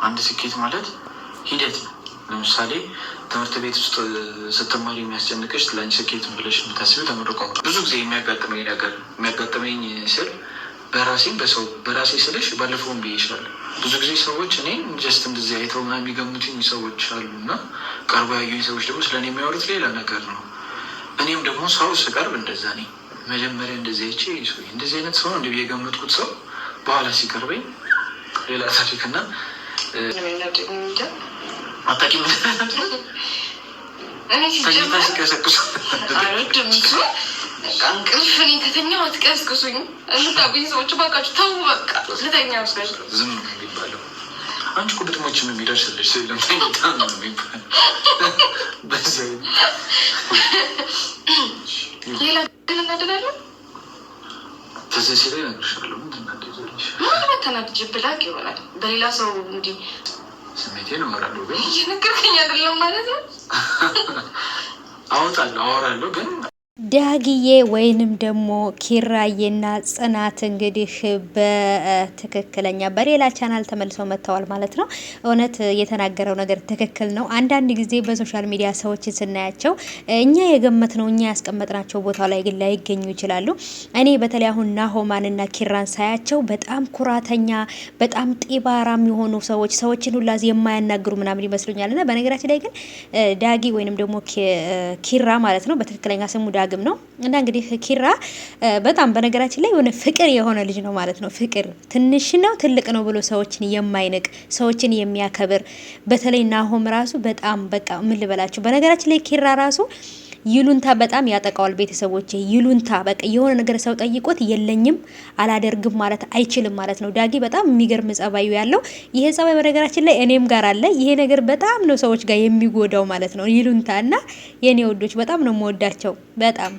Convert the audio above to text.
አንድ ስኬት ማለት ሂደት ነው። ለምሳሌ ትምህርት ቤት ውስጥ ስትማሪ የሚያስጨንቅሽ ለአንቺ ስኬት ብለሽ የምታስቢው ተመርቆ ብዙ ጊዜ የሚያጋጥመኝ ስል በራሴ ስልሽ ባለፈውን ብዬ ይችላል። ብዙ ጊዜ ሰዎች እኔ ጀስት እንደዚህ አይተው ምናምን የሚገምቱኝ ሰዎች አሉ እና ቀርቦ ያዩኝ ሰዎች ደግሞ ስለእኔ የሚያወሩት ሌላ ነገር ነው። እኔም ደግሞ ሰው ስቀርብ እንደዛ ነኝ። መጀመሪያ እንደዚህ አይቼ እንደዚህ አይነት ሰው ነው እንደ የገመትኩት ሰው በኋላ ሲቀርበኝ ሌላ ታሪክ እና አታውቂም ሲቀሰቅሱ እንቅልፍ እኔ ከተኛው አትቀስቅሱኝ። የምታውቁኝ ሰዎች እባካችሁ ተው፣ በቃ ልተኛ ዝም ነው የሚባለው። አንቺ እኮ ብትሞችም የሚደርስልሽ ስለምታ ነው የሚባለው። ሌላ ግን እናደዳለን ተዚ ሲላ ይነግርሻለሁ። ምንድናደልሽ ተናድጅ ብላቅ ይሆናል በሌላ ሰው እንዲህ ስሜቴን እመራለሁ፣ ግን እየነገርከኝ አይደለም ማለት ነው። አወራለሁ ግን ዳግዬ ወይንም ደግሞ ኪራዬና ጽናት እንግዲህ በትክክለኛ በሌላ ቻናል ተመልሰው መጥተዋል ማለት ነው። እውነት የተናገረው ነገር ትክክል ነው። አንዳንድ ጊዜ በሶሻል ሚዲያ ሰዎችን ስናያቸው እኛ የገመትነው እኛ ያስቀመጥናቸው ቦታው ላይ ግን ላይገኙ ይችላሉ። እኔ በተለይ አሁን ናሆማንና ኪራን ሳያቸው በጣም ኩራተኛ፣ በጣም ጢባራም የሆኑ ሰዎችን ሁላ የማያናግሩ ምናምን ይመስሉኛል። እና በነገራችን ላይ ግን ዳጊ ወይንም ደግሞ ኪራ ማለት ነው በትክክለኛ ስሙ ዳግም ነው። እና እንግዲህ ኪራ በጣም በነገራችን ላይ የሆነ ፍቅር የሆነ ልጅ ነው ማለት ነው። ፍቅር ትንሽ ነው ትልቅ ነው ብሎ ሰዎችን የማይንቅ ሰዎችን የሚያከብር፣ በተለይ ናሆም ራሱ በጣም በቃ ምን ልበላችሁ። በነገራችን ላይ ኪራ ራሱ ይሉንታ በጣም ያጠቃዋል። ቤተሰቦች ይሉንታ በቃ የሆነ ነገር ሰው ጠይቆት የለኝም አላደርግም ማለት አይችልም ማለት ነው። ዳጊ በጣም የሚገርም ጸባዩ ያለው ይሄ ጸባይ በነገራችን ላይ እኔም ጋር አለ። ይሄ ነገር በጣም ነው ሰዎች ጋር የሚጎዳው ማለት ነው። ይሉንታ እና የኔ ወዶች በጣም ነው የምወዳቸው በጣም